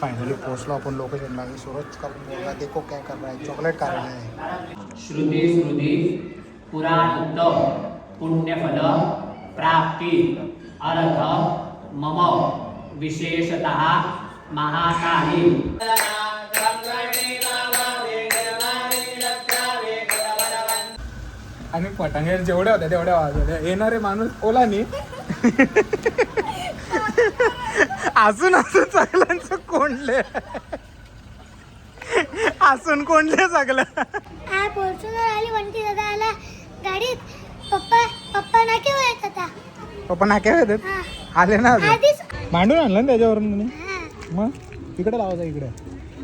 Finally पोहोचलो आपण लोकेशनला. सूरज का मुलगा देखो क्या कर रहा है, चॉकलेट खा रहा है. श्रुती स्मृती पुराणोक्त पुण्यफल प्राप्ति अर्थ मम विशेषतः महाकाली. आणि पटांगे जेवढ्या होत्या तेवढ्या वाजवल्या. येणारे माणूस ओला नाही अजून सगळ्यांचं कोंडले, असून कोंडले सगळं. फॉर्च्युनर आली, वंटी दादा आला गाडीत. पप्पा ना केव्हा येत होता. पप्पा नाक्या येतात आले ना. मांडून आणलं ना त्याच्यावरून तुम्ही. मग तिकडे लावायचं, इकडे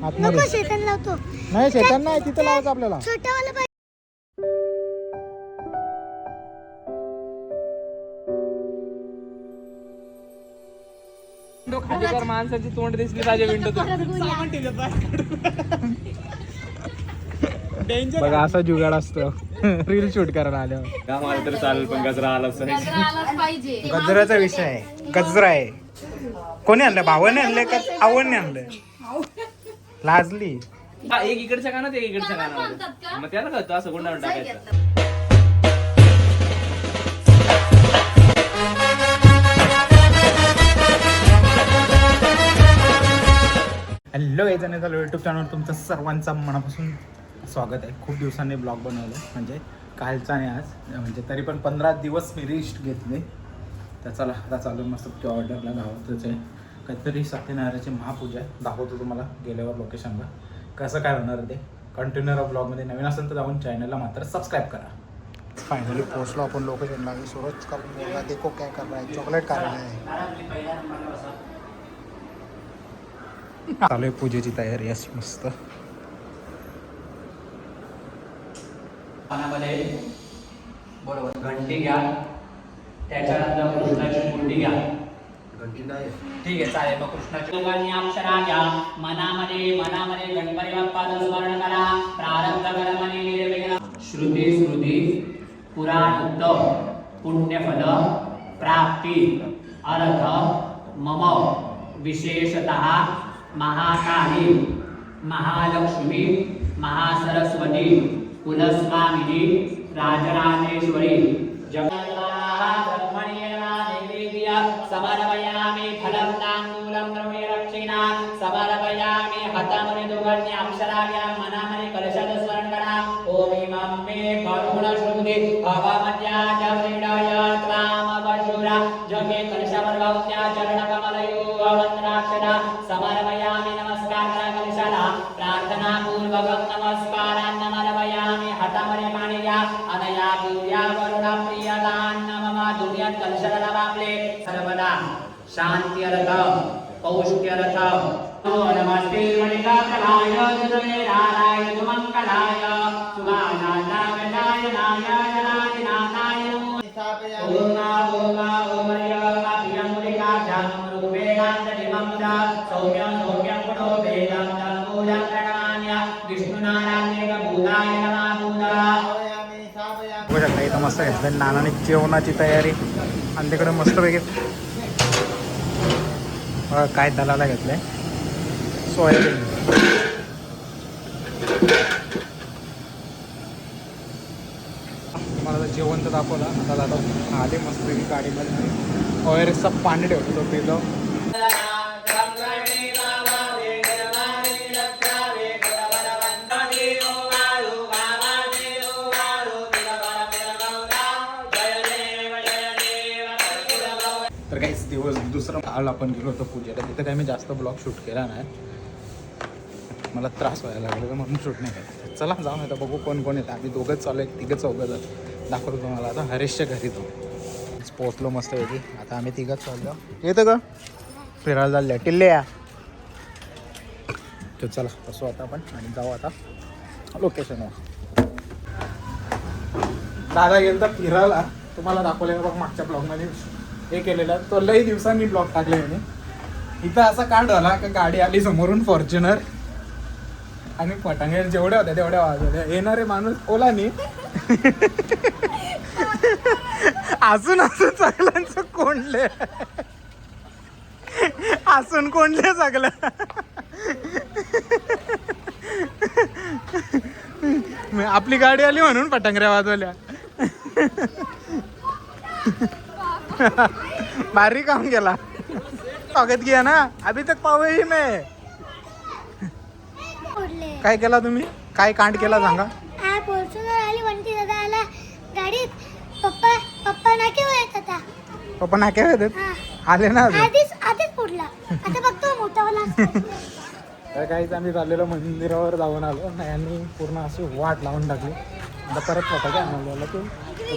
आतमध्ये. शेतान लावतो. नाही शेतान नाही, तिथं लावायचं आपल्याला. छोटावाला खालीकर माणसाची तोंड दिसली पाहिजे विंडोतून. बघा असा जुगाड असतो रील शूट करायला आल्यावर. आलं तर चालेल पण गजरा आलाच पाहिजे. गजराचा विषय आहे. गजरा आहे. कोणी आणलं? भावाने आणलंय का आवडने आणलंय? लाजली. एक इकडच्या कानात एक इकडच्या कानावर, मग त्याला कळतं असं गुंडाळून टाकायचं. हॅलो याच्याने झालं यूट्यूब चॅनल तुमचं सर्वांचं मनापासून स्वागत आहे. खूप दिवसांनी ब्लॉग बनवलं, म्हणजे कालचा आणि आज, म्हणजे तरी पण 15 दिवस मी रेस्ट घेतले. तर चला आता चालू मस्त ऑर्डरला धावतच आहे. काहीतरी सत्यनारायणाची महापूजा आहे, दाखवतो तुम्हाला गेल्यावर लोकेशनला. कसं काय होणार ते कंटिन्यू ब्लॉगमध्ये. नवीन असेल तर जाऊन चॅनलला मात्र सबस्क्राईब करा. फायनली पोहोचलो आपण लोकेशनला. सूरज का मुलगा देखो क्या कर रहा है, चॉकलेट खा रहा है. चालू आहे पूजेची तयारी अशी मस्त. पानामध्ये बरोबर घंटी घ्या, त्याच्यानंतर कृष्णाची मुंडी घ्या. ठीक आहे चालेल. मग कृष्णाची अक्षरा घ्या. मनामध्ये गणपती बाप्पाचं स्मरण करा. प्रारब्ध कर्मणी निर्विघ्न. श्रुती स्मृती पुराणोक्त पुण्यफल प्राप्ति अर्थ मम विशेषतः महाकाली महालक्ष्मी महासरस्वती कुलस्वामिनी राजराजेश्वरी समर्पयामि फलं तांबूलं द्रव्यरक्षिणा. समर्पयामि हतमुनि दुर्गण्य अक्षराभ्यां मनामनि कलशाचं स्मरण करा. ओम इमं मे करुणश्रुति भवमत्याज हृदय त्वामवशुरा जगे कलशावर गाऊत्या चरणकमलयो वन्द्राक्षरा. समर्पयामि नमस्कार करा कलशाला. प्रार्थना पूर्वकं नमस्कारान् समर्पयामि. हतमुनि पाणी घ्या. अनया पूर्या वरुणा प्रियदान मम दुर्यात कलशाला लावले. सर्वदा शांती अर्थ पौष्टि अर्थ. नमस्ते मणिकाकलाय नारायण सुमंगलाय सुभाषाय जनादिनाथाय ओम ओम अभियमुलिका रूपेणान्तरिममुदा सौम्यं गुणो वेदं तन्मूलं प्रणमाम्य. विष्णुनारायण भूताय नमः. बघा इथं मस्त घेतलं नानाने जेवणाची तयारी. आणि तिकडे मस्तपैकी काय दलाला घेतलंय सोयाबीन. मला तर जेवण तर दाखवलं. आता दादा आले मस्तपैकी गाडीमध्ये. ORSचं पाणी ठेवतो तो पिलो. तर काहीच दिवस दुसरं काल आपण गेलो होतो पूजेला. तिथं काही मी जास्त ब्लॉग शूट केला नाही, मला त्रास व्हायला लागला म्हणून शूट नाही केला. चला जाऊन येतं बघू कोण कोण येतं. आम्ही दोघंच चालू आहे, तिघं चौघं जात दाखवतो तुम्हाला. आता हरेशच्या घरी तो पोचलो मस्त येते. आता आम्ही तिघंच चाललो. येतं का फिरायला चालल्या टिल्ले या. तर चला बसू आता आपण आणि जाऊ आता लोकेशनवर. दादा गेलं तर फिरायला. तुम्हाला दाखवलेलं बघ मागच्या ब्लॉगमध्ये हे केलेलं. तो लई दिवसांनी ब्लॉग टाकले म्हणे. इथं असा कांड झाला का गाडी आली समोरून फॉर्च्युनर, आणि पटांगे जेवढ्या होत्या तेवढ्या वाजवल्या. येणारे माणूस ओला नाही अजून सगळ्यांचं कोंडले, असून कोंडले सगळं. आपली गाडी आली म्हणून पटांगऱ्या वाजवल्या. भारी काम केला. स्वागत किया ना अभी तक पावे ही मैं. फोडले. काय केला तुम्ही? काय कांड केला सांगा. फॉर्च्युनर आली वंटी दादा आला गाडीत. पप्पा नाक्यावर येत होता. पप्पा नाक्यावर येतात. हा. आले ना अजून. आधीच फोडला. आता बघतो मोठावाला. तर काहीच आम्ही चाललेलो मंदिरावर जाऊन आलो नाही यांनी पूर्ण अशी वाट लावून टाकली. आता परत फटाके आणायला तो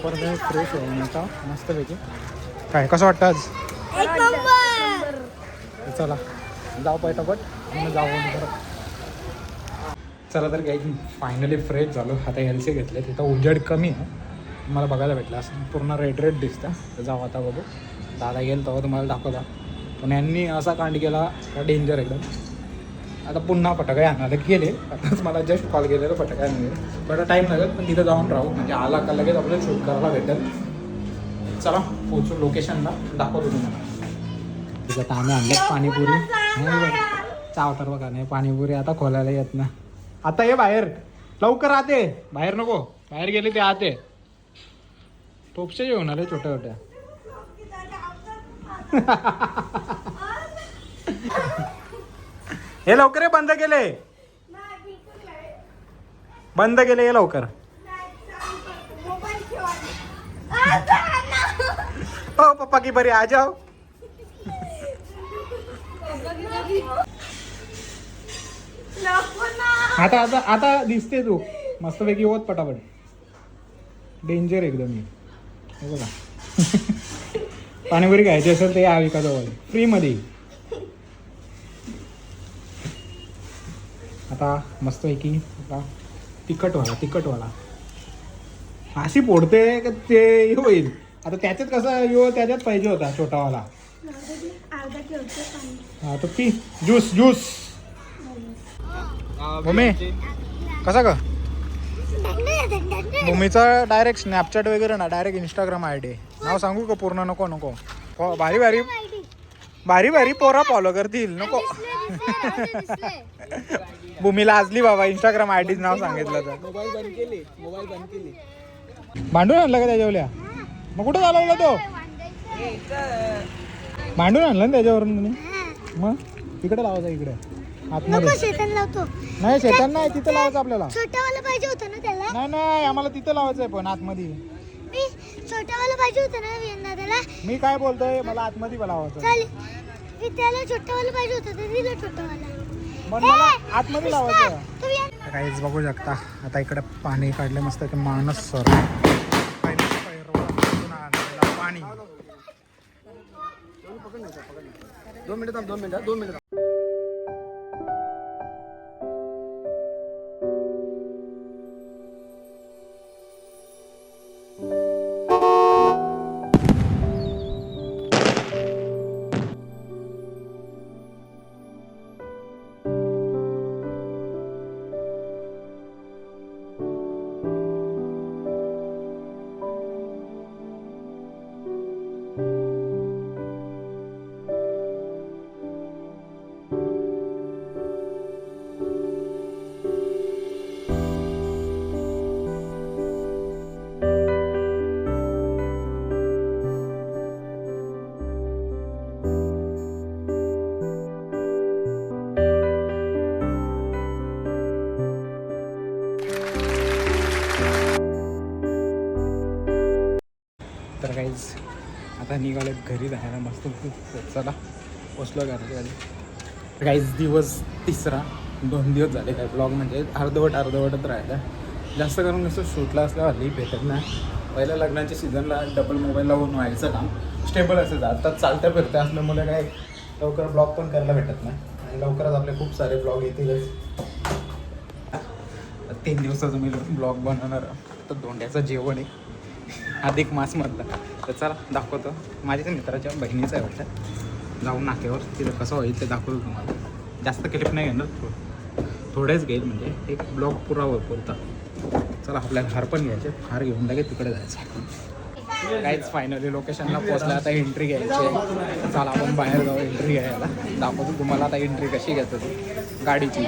परत फ्रेश होऊन येतो मस्तपैकी. काय कसं वाटतं आज? एक नंबर. चला जाऊ पटापट मग जाऊन परत. चला तर काही फायनली फ्रेश झालो. आता एलसी घेतले. तिथं उजेड कमी आहे मला बघायला भेटलं असं पूर्ण रेड दिसतं. तर जाऊ आता बघू. दादा येईल तेव्हा तुम्हाला दाखवता. पण यांनी असा कांड केला का डेंजर एकदम. आता पुन्हा फटाके आणायला गेले. आताच मला जस्ट कॉल केलेलं फटाके आणायला. बरं टाईम लागेल पण तिथं जाऊन राहू म्हणजे आला का लगेच आपल्याला शूट करायला भेटेल. चला पोचू लोकेशनला दाखवतो तुम्हाला. तिथं आता आम्ही आणलं पाणीपुरी. चाव तर बघा नाही पाणीपुरी आता खोलायला येत ना. आता ये बाहेर लवकर आते. बाहेर नको बाहेर गेले ते आते. टोपशे जेवण आले छोट्या छोट्या. हे लवकर हे बंद केले. बंद केले हे लवकर. ओ पप्पा की बरी आ जाओ. आता आता आता दिसते तू मस्तपैकी होत पटापट. डेंजर एकदम. हे बघा पाणीपुरी घ्यायची असेल तर या विकाजवळ फ्रीमध्ये. आता मस्तपैकी आता तिखटवाला अशी फोडते का ते होईल. आता त्याच्यात कसं यो त्याच्यात पाहिजे होता छोटावाला. हा तर पी ज्यूस. भूमी कसा का भूमीचा डायरेक्ट स्नॅपचॅट वगैरे ना डायरेक्ट इंस्टाग्राम ID नाव सांगू का पूर्ण? नको भारी पोरा फॉलो करतील. नको भूमीला आजली बाबा इंस्टाग्राम ID नाव सांगितलं तर. मोबाईल बंद केली. भांडून आणलं का त्याच्यावल्या? मग कुठं चालवला तो? भांडून आणलं ना त्याच्यावरून तुम्ही? मग तिकडे लावायचा इकडे आतमध्ये. नाही शेतान नाही तिथं लावायचं आपल्याला. छोटावाला पाहिजे होतं ना त्याला. नाही आम्हाला तिथं लावायचं आहे पण आतमध्ये. मी छोटावाला पाहिजे होतं ना दादाला. मी काय बोलतोय मला आतमध्ये लावायचं. चालेल. मी त्याला छोटावाला पाहिजे होतं तर दिलं छोटावाला. मग मला आतमध्ये लावायचं. काहीच बघू शकता आता इकडे पाणी काढले मस्त की माणूस सर पाणी. 2 मिनिट. तर काहीच आता निघाले घरी जायला मस्त. चला पोचलो घरी. काहीच दिवस तिसरा 2 दिवस झाले काय ब्लॉग म्हणजे अर्धवटच राहिलं. जास्त करून असं शूटला असल्यावर हल्ली भेटत नाही. पहिल्या लग्नाच्या सीझनला डबल मोबाईल लावून व्हायचं काम स्टेबल असायचं. आता चालत्या फिरत्या असल्यामुळे काय लवकर ब्लॉग पण करायला भेटत नाही. आणि लवकरच आपले खूप सारे ब्लॉग येतीलच. 3 दिवसाचं मी ब्लॉग बनवणार. तर धोंड्याचं जेवण आहे अधिक मासमधला. तर चला दाखवतो. माझ्या मित्राच्या बहिणीचं आहे वाटतं. जाऊन नाक्यावर तिथं कसं होईल ते दाखवतो तुम्हाला. जास्त क्लिप नाही घेणार थोडेच घेईल म्हणजे एक ब्लॉग पुरा पुरता. चला आपल्याला हार पण घ्यायचे. हार घेऊन लगेच तिकडे जायचं. काहीच फायनली लोकेशनला पोचलं. आता एंट्री घ्यायची. चला आपण बाहेर जाऊ एंट्री घ्यायला. दाखवतो तुम्हाला आता एंट्री कशी घेतो ती गाडीची.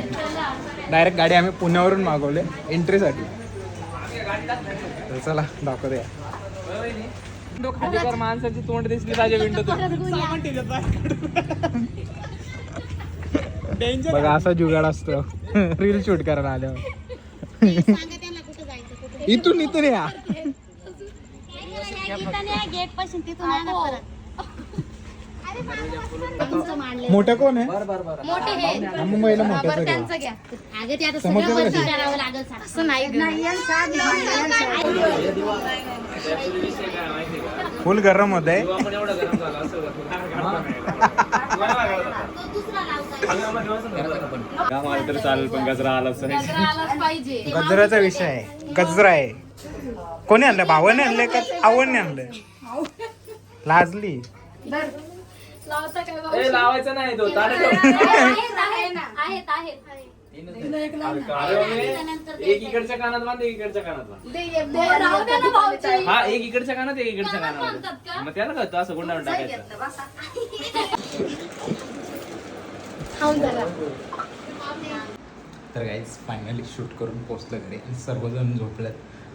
डायरेक्ट गाडी आम्ही पुण्यावरून मागवले एंट्रीसाठी. तर चला दाखवूया. खालीकर माणसाची तोंड दिसली पाहिजे विंडो बघा असा जुगाड असतो रील शूट करायला आल्यावर. इथून या गेट पासून तिथून आणा परत. मोठं कोण आहे? मोठे हे हा, मुंबईला मोठ्याचं घ्या. घ्या. अगं ते आता समोरच्याचं सगळं वरती कधी? करावं लागेल. असं नाही फुल गरम होत आहे. आपण एवढं गरम झालं असं गावाला तर चालेल पण गजरा आला पाहिजे. गजराचा विषय आहे. गजरा आहे. कोणी आणलं? भावाने आणलंय का आवडने आणलंय? लाजली. लावायचं नाही तो ताट एक इकडच्या कानात बांध एक इकडच्या कानात बांध. हा एक इकडच्या कानात एक इकडच्या कानात मग त्याला कळतं असं गुंडाळून टाकायचं. तर गाईज फायनली शूट करून पोचलं घरी आणि सर्वजण झोपलेत.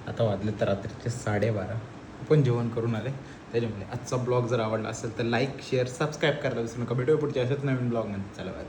आता वाजले तर रात्रीचे 12:30. आपण जेवण करून आले. त्याच्यामुळे आजचा ब्लॉग जर आवडला असेल तर लाईक शेअर सबस्क्राईब करायला विसरू नका. भेटूया पुढच्या अशाच नवीन ब्लॉगमध्ये. चला बाय.